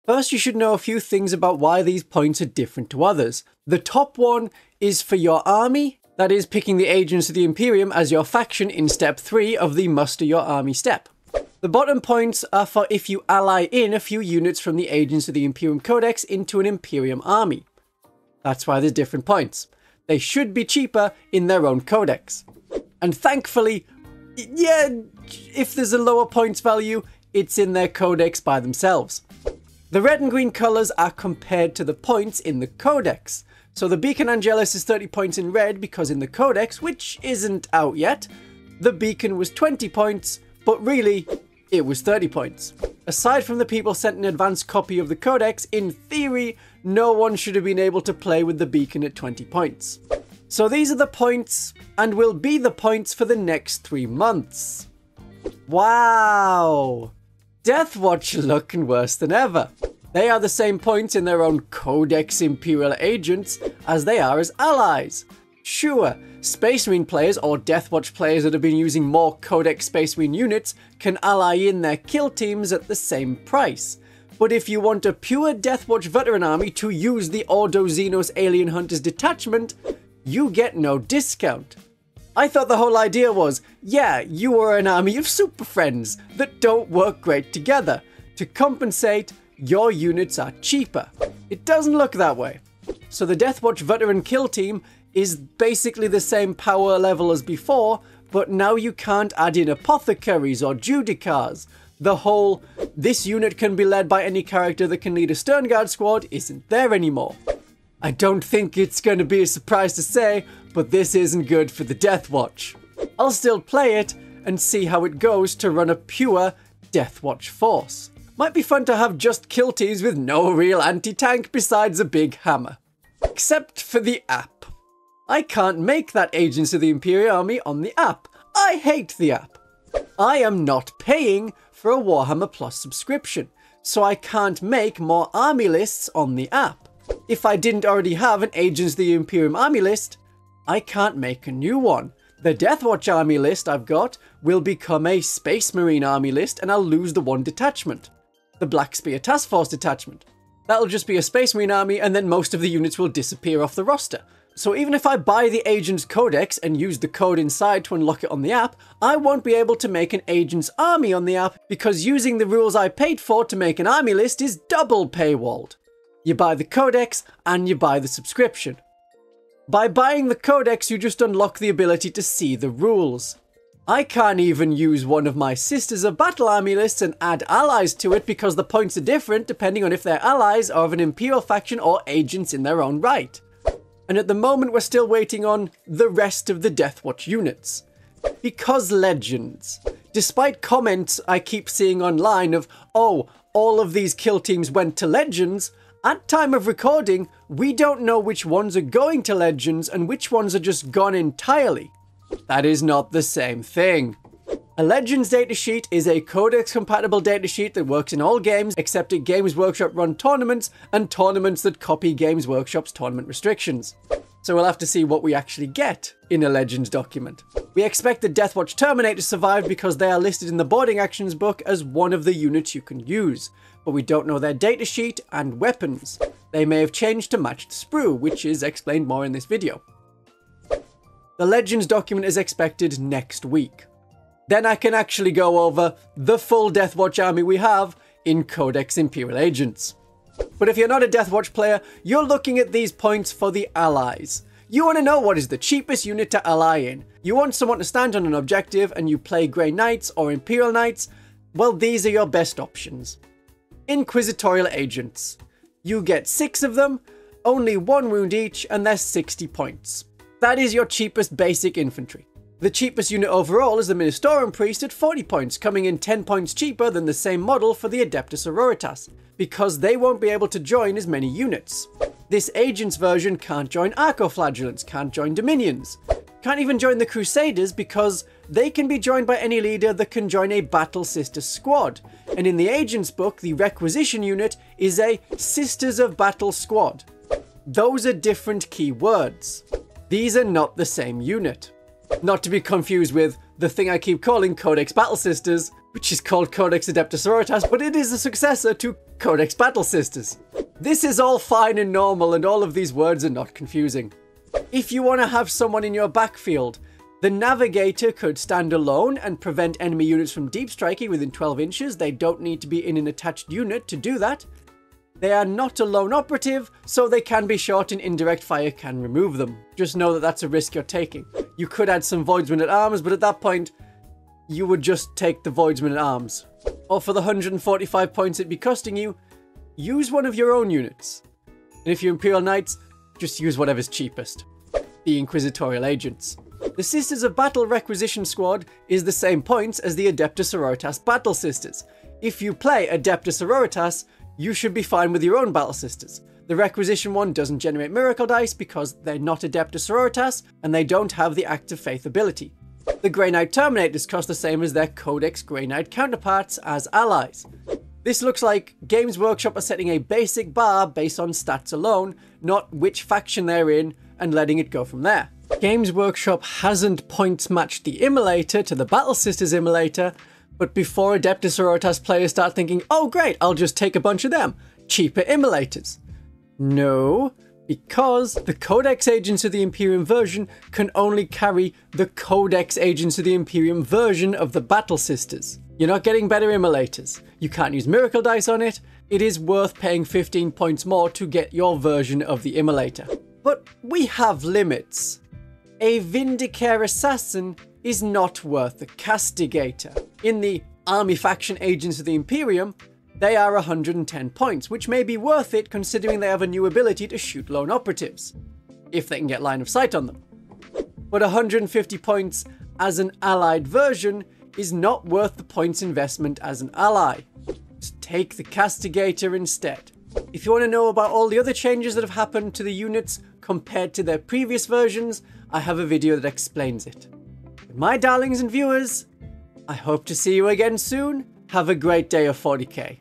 First, you should know a few things about why these points are different to others. The top one is for your army, that is picking the Agents of the Imperium as your faction in step 3 of the muster your army step. The bottom points are for if you ally in a few units from the Agents of the Imperium Codex into an Imperium army. That's why there's different points. They should be cheaper in their own codex. And thankfully, yeah, if there's a lower points value, it's in their codex by themselves. The red and green colours are compared to the points in the codex. So the Beacon Angelus is 30 points in red because in the codex, which isn't out yet, the beacon was 20 points, but really, it was 30 points. Aside from the people sent an advanced copy of the codex, in theory, no one should have been able to play with the beacon at 20 points. So these are the points, and will be the points for the next 3 months. Wow! Deathwatch looking worse than ever. They are the same points in their own Codex Imperial Agents as they are as allies. Sure, Space Marine players or Deathwatch players that have been using more Codex Space Marine units can ally in their kill teams at the same price. But if you want a pure Deathwatch veteran army to use the Ordo Xenos Alien Hunters detachment, you get no discount. I thought the whole idea was, yeah, you are an army of super friends that don't work great together. To compensate, your units are cheaper. It doesn't look that way. So the Deathwatch veteran kill team is basically the same power level as before, but now you can't add in apothecaries or judicars. The whole, this unit can be led by any character that can lead a Sternguard squad isn't there anymore. I don't think it's going to be a surprise to say, but this isn't good for the Deathwatch. I'll still play it and see how it goes to run a pure Deathwatch force. Might be fun to have just kill teams with no real anti-tank besides a big hammer. Except for the app. I can't make that Agents of the Imperial Army on the app. I hate the app. I am not paying for a Warhammer Plus subscription, so I can't make more army lists on the app. If I didn't already have an Agents of the Imperium army list, I can't make a new one. The Deathwatch army list I've got will become a Space Marine army list and I'll lose the one detachment. The Black Spear Task Force detachment. That'll just be a Space Marine army and then most of the units will disappear off the roster. So even if I buy the Agents Codex and use the code inside to unlock it on the app, I won't be able to make an Agents army on the app because using the rules I paid for to make an army list is double paywalled. You buy the Codex and you buy the subscription. By buying the Codex, you just unlock the ability to see the rules. I can't even use one of my Sisters of Battle army lists and add allies to it because the points are different depending on if they're allies or of an Imperial faction or agents in their own right. And at the moment we're still waiting on the rest of the Deathwatch units. Because Legends. Despite comments I keep seeing online of, oh, all of these kill teams went to Legends, at time of recording, we don't know which ones are going to Legends and which ones are just gone entirely. That is not the same thing. A Legends datasheet is a Codex-compatible datasheet that works in all games except at Games Workshop-run tournaments and tournaments that copy Games Workshop's tournament restrictions. So we'll have to see what we actually get in a Legends document. We expect the Deathwatch Terminator to survive because they are listed in the boarding actions book as one of the units you can use, but we don't know their datasheet and weapons. They may have changed to match the sprue, which is explained more in this video. The Legends document is expected next week. Then I can actually go over the full Deathwatch army we have in Codex Imperial Agents. But if you're not a Deathwatch player, you're looking at these points for the allies. You want to know what is the cheapest unit to ally in. You want someone to stand on an objective and you play Grey Knights or Imperial Knights, well, these are your best options. Inquisitorial Agents. You get 6 of them, only 1 wound each, and they're 60 points. That is your cheapest basic infantry. The cheapest unit overall is the Ministorum Priest at 40 points, coming in 10 points cheaper than the same model for the Adeptus Auroritas, because they won't be able to join as many units. This Agents version can't join Archoflagellants, can't join Dominions, can't even join the Crusaders because they can be joined by any leader that can join a Battle Sister squad, and in the Agents book, the Requisition unit is a Sisters of Battle squad. Those are different keywords. These are not the same unit. Not to be confused with the thing I keep calling Codex Battle Sisters, which is called Codex Adeptus Auroritas, but it is a successor to Codex Battle Sisters. This is all fine and normal, and all of these words are not confusing. If you want to have someone in your backfield, the Navigator could stand alone and prevent enemy units from deep striking within 12 inches. They don't need to be in an attached unit to do that. They are not a lone operative, so they can be short and indirect fire can remove them. Just know that that's a risk you're taking. You could add some Voidsmen at Arms, but at that point, you would just take the Voidsmen at Arms. Or for the 145 points it'd be costing you, use one of your own units. And if you're Imperial Knights, just use whatever's cheapest. The Inquisitorial Agents. The Sisters of Battle Requisition Squad is the same points as the Adepta Sororitas Battle Sisters. If you play Adepta Sororitas, you should be fine with your own Battle Sisters. The Requisition one doesn't generate Miracle Dice because they're not Adepta Sororitas and they don't have the Act of Faith ability. The Grey Knight Terminators cost the same as their Codex Grey Knight counterparts as allies. This looks like Games Workshop are setting a basic bar based on stats alone, not which faction they're in, and letting it go from there. Games Workshop hasn't points matched the Immolator to the Battle Sisters Immolator, but before Adepta Sororitas players start thinking, oh great, I'll just take a bunch of them, cheaper Immolators. No, because the Codex Agents of the Imperium version can only carry the Codex Agents of the Imperium version of the Battle Sisters. You're not getting better Immolators. You can't use Miracle Dice on it. It is worth paying 15 points more to get your version of the Immolator. But we have limits. A Vindicare Assassin is not worth the Castigator. In the Army Faction Agents of the Imperium, they are 110 points, which may be worth it considering they have a new ability to shoot lone operatives, if they can get line of sight on them. But 150 points as an allied version is not worth the points investment as an ally. Just take the Castigator instead. If you want to know about all the other changes that have happened to the units compared to their previous versions, I have a video that explains it. But my darlings and viewers, I hope to see you again soon. Have a great day of 40k.